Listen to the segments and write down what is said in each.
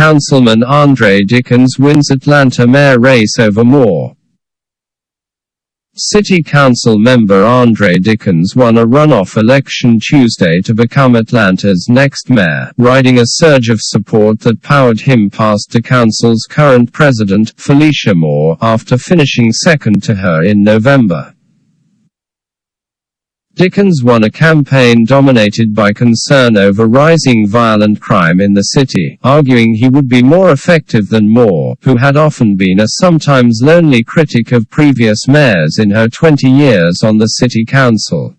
Councilman Andre Dickens wins Atlanta mayor race over Moore. City Council member Andre Dickens won a runoff election Tuesday to become Atlanta's next mayor, riding a surge of support that powered him past the council's current president, Felicia Moore, after finishing second to her in November. Dickens won a campaign dominated by concern over rising violent crime in the city, arguing he would be more effective than Moore, who had often been a sometimes lonely critic of previous mayors in her 20 years on the city council.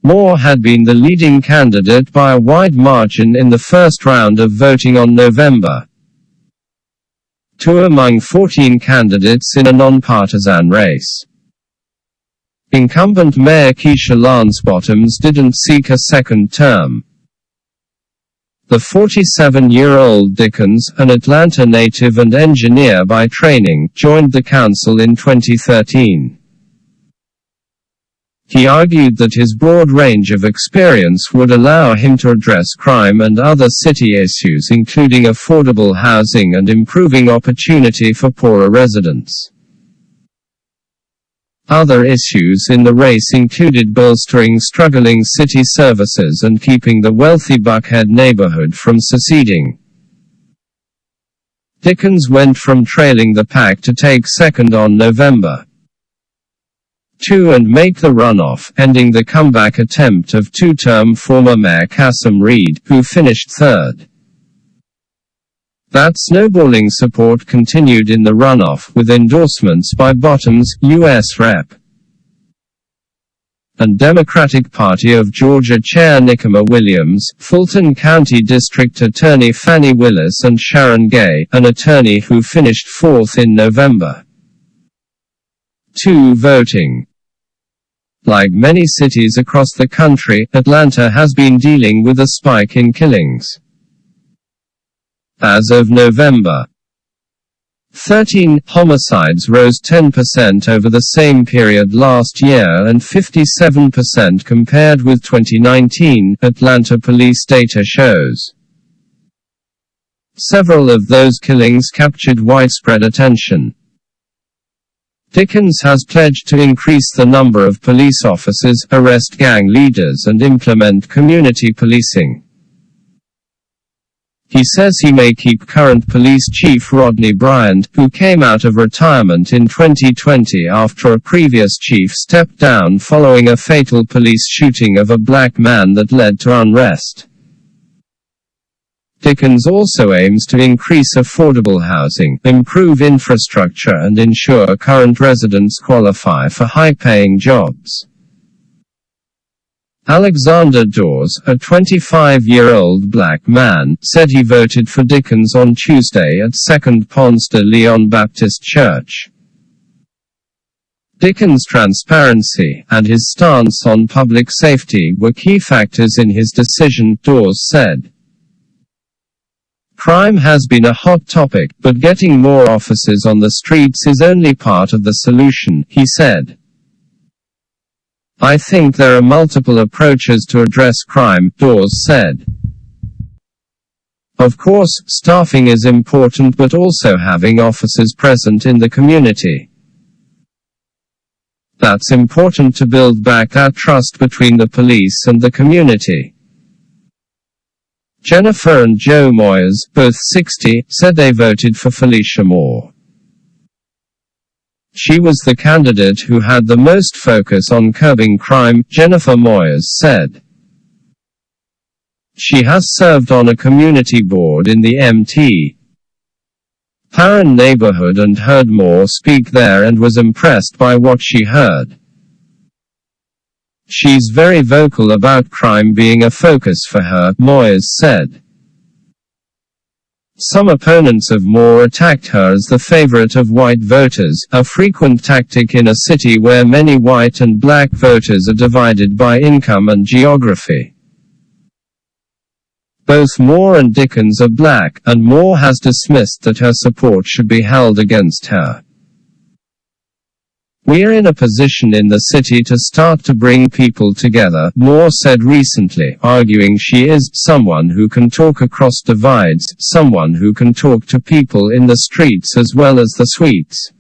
Moore had been the leading candidate by a wide margin in the first round of voting on November 2 among 14 candidates in a nonpartisan race. Incumbent Mayor Keisha Lance Bottoms didn't seek a second term. The 47-year-old Dickens, an Atlanta native and engineer by training, joined the council in 2013. He argued that his broad range of experience would allow him to address crime and other city issues, including affordable housing and improving opportunity for poorer residents. Other issues in the race included bolstering struggling city services and keeping the wealthy Buckhead neighborhood from seceding. Dickens went from trailing the pack to take second on November 2 and make the runoff, ending the comeback attempt of two-term former Mayor Cassim Reed, who finished third. That snowballing support continued in the runoff, with endorsements by Bottoms, U.S. Rep. and Democratic Party of Georgia Chair Nikema Williams, Fulton County District Attorney Fannie Willis and Sharon Gay, an attorney who finished fourth in November 2 voting. Like many cities across the country, Atlanta has been dealing with a spike in killings. As of November 13, homicides rose 10% over the same period last year and 57% compared with 2019, Atlanta police data shows. Several of those killings captured widespread attention. Dickens has pledged to increase the number of police officers, arrest gang leaders and implement community policing. He says he may keep current police chief Rodney Bryant, who came out of retirement in 2020 after a previous chief stepped down following a fatal police shooting of a black man that led to unrest. Dickens also aims to increase affordable housing, improve infrastructure and ensure current residents qualify for high-paying jobs. Alexander Dawes, a 25-year-old black man, said he voted for Dickens on Tuesday at Second Ponce de Leon Baptist Church. Dickens' transparency and his stance on public safety were key factors in his decision, Dawes said. Crime has been a hot topic, but getting more officers on the streets is only part of the solution, he said. I think there are multiple approaches to address crime, Dawes said. Of course, staffing is important, but also having officers present in the community. That's important to build back that trust between the police and the community. Jennifer and Joe Moyers, both 60, said they voted for Felicia Moore. She was the candidate who had the most focus on curbing crime, Jennifer Moyers said. She has served on a community board in the Mt. Parran neighborhood and heard Moore speak there and was impressed by what she heard. She's very vocal about crime being a focus for her, Moyers said. Some opponents of Moore attacked her as the favorite of white voters, a frequent tactic in a city where many white and black voters are divided by income and geography. Both Moore and Dickens are black, and Moore has dismissed that her support should be held against her. "We're in a position in the city to start to bring people together," Moore said recently, arguing she is someone who can talk across divides, someone who can talk to people in the streets as well as the suites.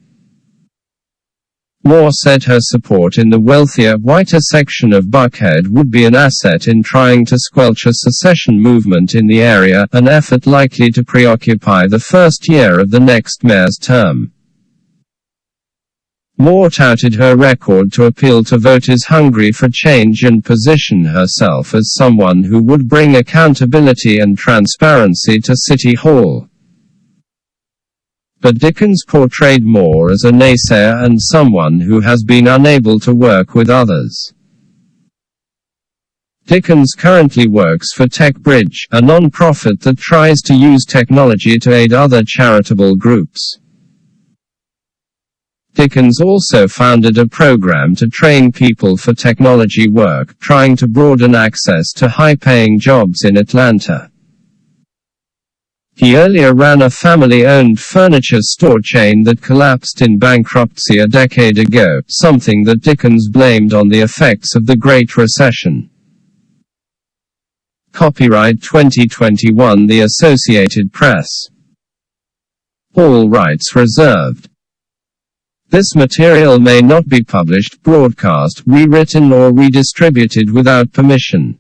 Moore said her support in the wealthier, whiter section of Buckhead would be an asset in trying to squelch a secession movement in the area, an effort likely to preoccupy the first year of the next mayor's term. Moore touted her record to appeal to voters hungry for change and position herself as someone who would bring accountability and transparency to City Hall. But Dickens portrayed Moore as a naysayer and someone who has been unable to work with others. Dickens currently works for TechBridge, a non-profit that tries to use technology to aid other charitable groups. Dickens also founded a program to train people for technology work, trying to broaden access to high-paying jobs in Atlanta. He earlier ran a family-owned furniture store chain that collapsed in bankruptcy a decade ago, something that Dickens blamed on the effects of the Great Recession. Copyright 2021 The Associated Press. All rights reserved. This material may not be published, broadcast, rewritten or redistributed without permission.